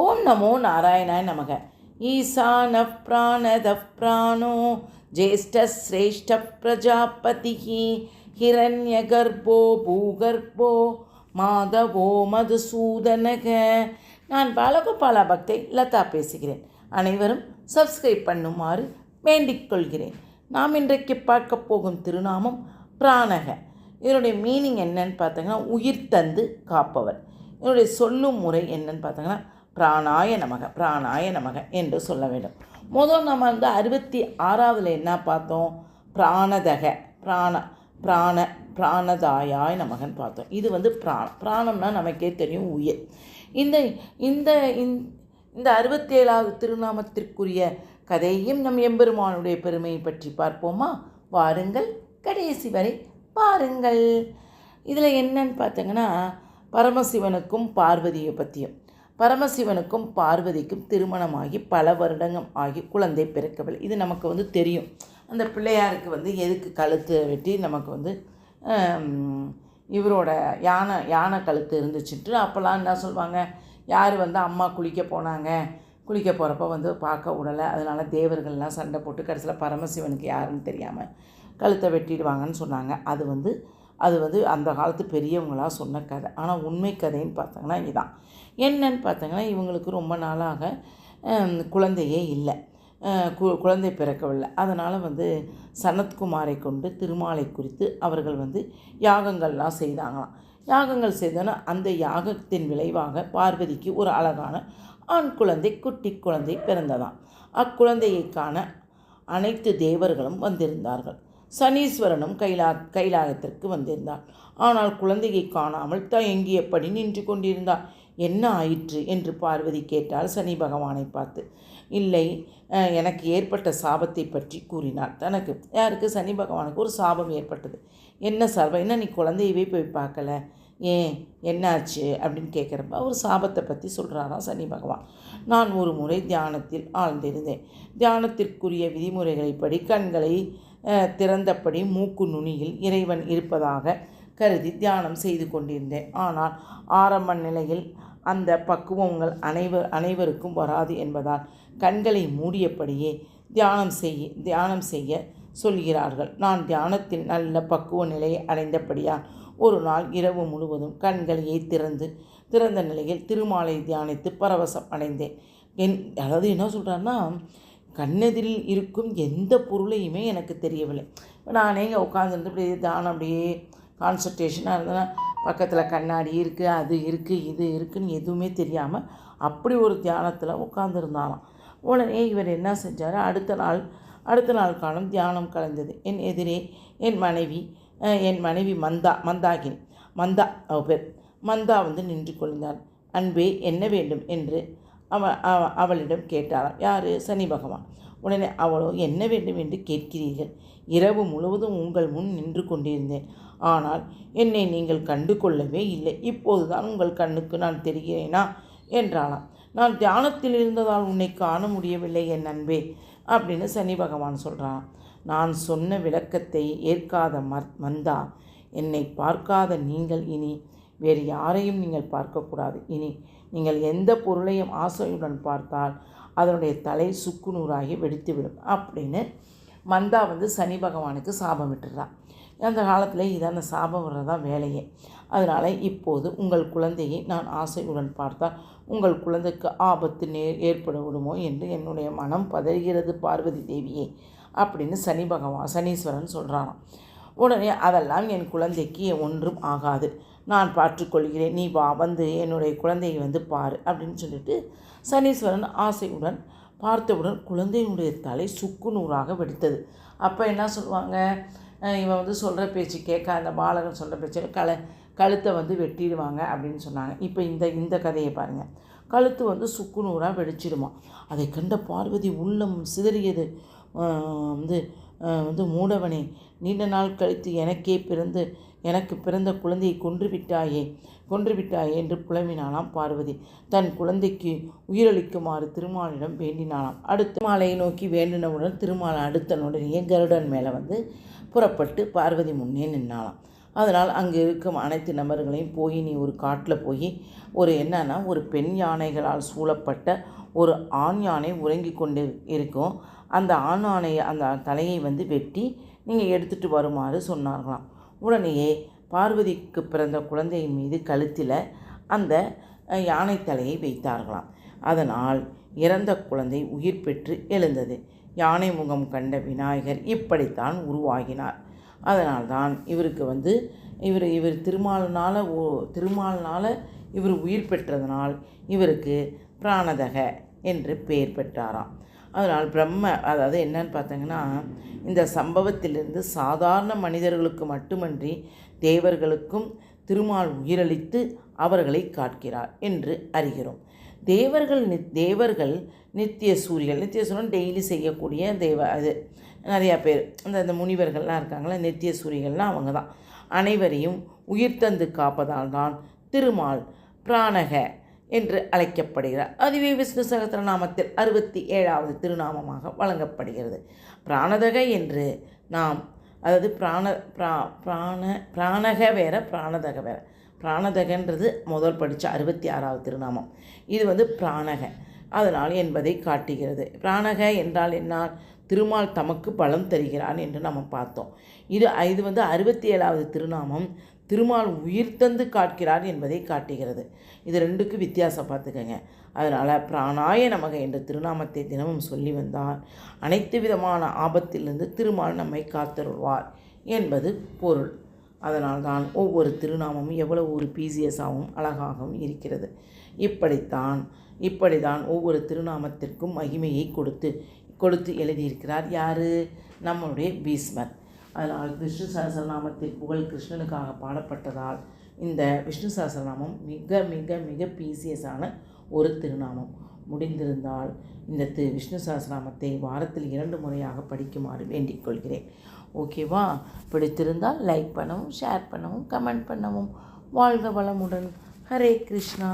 ஓம் நமோ நாராயணாய நமக. ஈசான பிராணத பிராணோ ஜேஷ்டஸ்ரேஷ்ட பிரஜாபதிஹி ஹிரண்ய கர்ப்போ பூகர்ப்போ மாதவோ மதுசூதனக. நான் பாலகோபாலா பக்தை லதா பேசுகிறேன். அனைவரும் சப்ஸ்கிரைப் பண்ணுமாறு வேண்டிக் கொள்கிறேன். நாம் இன்றைக்கு பார்க்க போகும் திருநாமம் பிராணக. இதனுடைய மீனிங் என்னன்னு பார்த்தீங்கன்னா உயிர் தந்து காப்பவர். இதனுடைய சொல்லும் முறை என்னன்னு பார்த்தீங்கன்னா பிராணாய நமக, பிராணாய நமக என்று சொல்ல வேண்டும். முதல் நம்ம 66ஆவதுல என்ன பார்த்தோம்? பிராணதக, பிராணதாயாய் நமகன்னு பார்த்தோம். இது பிராணம்னா நமக்கே தெரியும் உயிர். இந்த இந்த இந்த 67ஆவது திருநாமத்திற்குரிய கதையையும் நம் எம்பெருமானுடைய பெருமையை பற்றி பார்ப்போமா? வாருங்கள், கடைசி வரை பாருங்கள். இதில் என்னன்னு பார்த்தீங்கன்னா பரமசிவனுக்கும் பார்வதியை பற்றியும். பரமசிவனுக்கும் பார்வதிக்கும் திருமணமாகி பல வருடங்கள் ஆகி குழந்தை பிறக்கவில்லை. இது நமக்கு தெரியும். அந்த பிள்ளையாருக்கு எதுக்கு கழுத்து வெட்டி நமக்கு இவரோட யானை கழுத்து இருந்துச்சுட்டு அப்போல்லாம் என்ன சொல்லுவாங்க, யார் அம்மா குளிக்க போனாங்க, குளிக்க போகிறப்ப பார்க்க விடலை, அதனால் தேவர்கள்லாம் சண்டை போட்டு கடைசியில் பரமசிவனுக்கு யாருன்னு தெரியாமல் கழுத்தை வெட்டிடுவாங்கன்னு சொன்னாங்க. அது அந்த காலத்து பெரியவங்களாக சொன்ன கதை. ஆனால் உண்மை கதைன்னு பார்த்தோங்கன்னா இதுதான். என்னன்னு பார்த்தீங்கன்னா இவங்களுக்கு ரொம்ப நாளாக குழந்தையே இல்லை, குழந்தை பிறக்கவில்லை. அதனால் சனத்குமாரை கொண்டு திருமாலை குறித்து அவர்கள் யாகங்கள்லாம் செய்தாங்களாம். யாகங்கள் செய்தோன்னா அந்த யாகத்தின் விளைவாக பார்வதிக்கு ஒரு அழகான ஆண் குழந்தை, குட்டி குழந்தை பிறந்ததாம். அக்குழந்தையை காண அனைத்து தேவர்களும் வந்திருந்தார்கள். சனீஸ்வரனும் கைலாயத்திற்கு வந்திருந்தார். ஆனால் குழந்தையை காணாமல் தயங்கியபடி நின்று கொண்டிருந்தார். என்ன ஆயிற்று என்று பார்வதி கேட்டால் சனி பகவானை பார்த்து. இல்லை, எனக்கு ஏற்பட்ட சாபத்தை பற்றி கூறினார். தனக்கு யாருக்கு? சனி பகவானுக்கு ஒரு சாபம் ஏற்பட்டது. என்ன சாபம்? என்ன நீ குழந்தையவே போய் பார்க்கல, ஏன் என்னாச்சு அப்படின்னு கேட்குறப்ப ஒரு சாபத்தை பற்றி சொல்கிறாராம் சனி பகவான். நான் ஒரு முறை தியானத்தில் ஆழ்ந்திருந்தேன். தியானத்திற்குரிய விதிமுறைகளைப்படி கண்களை திறந்தபடி மூக்கு நுனியில் இறைவன் இருப்பதாக கருதி தியானம் செய்து கொண்டிருந்தேன். ஆனால் ஆரம்ப நிலையில் அந்த பக்குவங்கள் அனைவருக்கும் வராது என்பதால் கண்களை மூடியபடியே தியானம் செய்ய சொல்கிறார்கள். நான் தியானத்தில் நல்ல பக்குவ நிலையை அடைந்தபடியால் ஒரு நாள் இரவு முழுவதும் கண்களையே திறந்த நிலையில் திருமாலை தியானித்து பரவசம் அடைந்தேன். அதாவது என்ன சொல்கிறான்னா, கண்ணெதிரில் இருக்கும் எந்த பொருளையுமே எனக்கு தெரியவில்லை. இப்போ நானே இங்கே உட்காந்துருந்து அப்படியே தியானம் அப்படியே கான்சன்ட்ரேஷனாக இருந்தேன்னா பக்கத்தில் கண்ணாடி இருக்குது, அது இருக்குது, இது இருக்குதுன்னு எதுவுமே தெரியாமல் அப்படி ஒரு தியானத்தில் உட்காந்துருந்தாலாம். உடனே இவர் என்ன செஞ்சார்? அடுத்த நாள் காலம் தியானம் கலைந்தது. என் எதிரே என் மனைவி மந்தா அவ பேர். மந்தா நின்று கொண்டார். அன்பே, என்ன வேண்டும் என்று அவளிடம் கேட்டாராம். யார்? சனி பகவான். உடனே அவளோ, என்ன வேண்டும் என்று கேட்கிறீர்கள்? இரவு முழுவதும் உங்கள் முன் நின்று கொண்டிருந்தேன், ஆனால் என்னை நீங்கள் கண்டு கொள்ளவே இல்லை. இப்போதுதான் உங்கள் கண்ணுக்கு நான் தெரிகிறேனா என்றாளாம். நான் தியானத்தில் இருந்ததால் உன்னை காண முடியவில்லை என் அன்பே அப்படின்னு சனி பகவான் சொல்கிறான். நான் சொன்ன விளக்கத்தை ஏற்காத மந்தா, என்னை பார்க்காத நீங்கள் இனி வேறு யாரையும் நீங்கள் பார்க்கக்கூடாது. இனி நீங்கள் எந்த பொருளையும் ஆசையுடன் பார்த்தால் அதனுடைய தலை சுக்குநூறாகி வெடித்துவிடும் அப்படின்னு மந்தா சனி பகவானுக்கு சாபம் விட்டுறான். அந்த காலத்தில் இதான் அந்த சாபம் வர்றதான் வேலையே. அதனால் இப்போது உங்கள் குழந்தையை நான் ஆசையுடன் பார்த்தால் உங்கள் குழந்தைக்கு ஆபத்து ஏற்பட விடுமோ என்று என்னுடைய மனம் பதறுகிறது பார்வதி தேவியே அப்படின்னு சனீஸ்வரன் சொல்கிறானாம். உடனே அதெல்லாம் என் குழந்தைக்கு ஒன்றும் ஆகாது, நான் பார்த்துக்கொள்கிறேன், நீ வா என்னுடைய குழந்தையை பாரு அப்படின்னு சொல்லிட்டு சனீஸ்வரன் ஆசையுடன் பார்த்தவுடன் குழந்தையினுடைய தலை சுக்கு நூறாக வெடித்தது. அப்போ என்ன சொல்லுவாங்க, இவன் சொல்கிற பேச்சு கேட்க, அந்த பாலகன் சொல்கிற பேச்சு கழுத்தை வெட்டிடுவாங்க அப்படின்னு சொன்னாங்க. இப்போ இந்த கதையை பாருங்கள். கழுத்து சுக்கு நூறாக வெடிச்சிடுமா. அதை கண்ட பார்வதி உள்ளம் சிதறியது. மூடவனே, நீண்ட நாள் கழித்து எனக்கு பிறந்த குழந்தையை கொன்றுவிட்டாயே என்று புலம்பினாலாம் பார்வதி. தன் குழந்தைக்கு உயிரளிக்குமாறு திருமாலிடம் வேண்டினாலாம். அடுத்த மாலையை நோக்கி வேண்டினவுடன் திருமாலை அடுத்த நொடியே கருடன் மேலே புறப்பட்டு பார்வதி முன்னே நின்னாலாம். அதனால் அங்கே இருக்கும் அனைத்து நபர்களையும் போய் நீ ஒரு காட்டில் போய் என்னன்னா ஒரு பெண் யானைகளால் சூழப்பட்ட ஒரு ஆண் யானை உறங்கி கொண்டு இருக்கும், அந்த ஆண் யானையை அந்த தலையை வெட்டி நீங்கள் எடுத்துகிட்டு வருமாறு சொன்னார்களாம். உடனேயே பார்வதிக்கு பிறந்த குழந்தையின் மீது கழுத்தில் அந்த யானை தலையை வைத்தார்களாம். அதனால் இறந்த குழந்தை உயிர் பெற்று எழுந்தது. யானை முகம் கண்ட விநாயகர் இப்படித்தான் உருவாகினார். அதனால்தான் இவருக்கு இவர் திருமால்னால் இவர் உயிர் பெற்றதனால் இவருக்கு பிராணதக என்று பெயர் பெற்றாராம். அதனால் அதாவது என்னன்னு பார்த்தீங்கன்னா, இந்த சம்பவத்திலிருந்து சாதாரண மனிதர்களுக்கு மட்டுமன்றி தேவர்களுக்கும் திருமால் உயிரளித்து அவர்களை காக்கிறார் என்று அறிகிறோம். தேவர்கள் நித்திய சூரியன் டெய்லி செய்யக்கூடிய அது நிறையா பேர் அந்த முனிவர்கள்லாம் இருக்காங்களே, நித்திய சூரியர்கள்லாம் அவங்க தான். அனைவரையும் உயிர் தந்து காப்பதால் தான் திருமால் பிராணக என்று அழைக்கப்படுகிறார். அதுவே விஷ்ணு சகஸ்ரநாமத்தில் 67வது திருநாமமாக வழங்கப்படுகிறது. பிராணதக என்று நாம் அதாவது பிராணக வேற பிராணதக வேற. பிராணதகன்றது முதல் படித்த 66வது திருநாமம். இது பிராணக அதனால் என்பதை காட்டுகிறது. பிராணக என்றால் என்ன? திருமால் தமக்கு பலம் தருகிறான் என்று நம்ம பார்த்தோம். இது 67வது திருநாமம். திருமால் உயிர் தந்து காக்கிறார் என்பதை காட்டுகிறது. இது ரெண்டுக்கு வித்தியாசம் பார்த்துக்கங்க. அதனால் பிராணாய நமக என்ற திருநாமத்தை தினமும் சொல்லி வந்தால் அனைத்து விதமான ஆபத்திலிருந்து திருமால் நம்மை காத்தருள்வார் என்பது பொருள். அதனால்தான் ஒவ்வொரு திருநாமமும் எவ்வளவு ஒரு பீசியஸாகவும் அழகாகவும் இருக்கிறது. இப்படித்தான் ஒவ்வொரு திருநாமத்திற்கும் மகிமையை கொடுத்து எழுதியிருக்கிறார். யார்? நம்மளுடைய பீஷ்மர். அதனால் விஷ்ணு சஹஸ்ரநாமத்தின் புகழ் கிருஷ்ணனுக்காக பாடப்பட்டதால் இந்த விஷ்ணு சஹஸ்ரநாமம் மிக மிக மிக பீசியஸான ஒரு திருநாமம். முடிந்திருந்தால் இந்த விஷ்ணு சஹஸ்ரநாமத்தை வாரத்தில் 2 முறையாக படிக்குமாறு வேண்டிக் கொள்கிறேன். ஓகேவா? பிடித்திருந்தால் லைக் பண்ணவும், ஷேர் பண்ணவும், கமெண்ட் பண்ணவும். வாழ்க வளமுடன். ஹரே கிருஷ்ணா.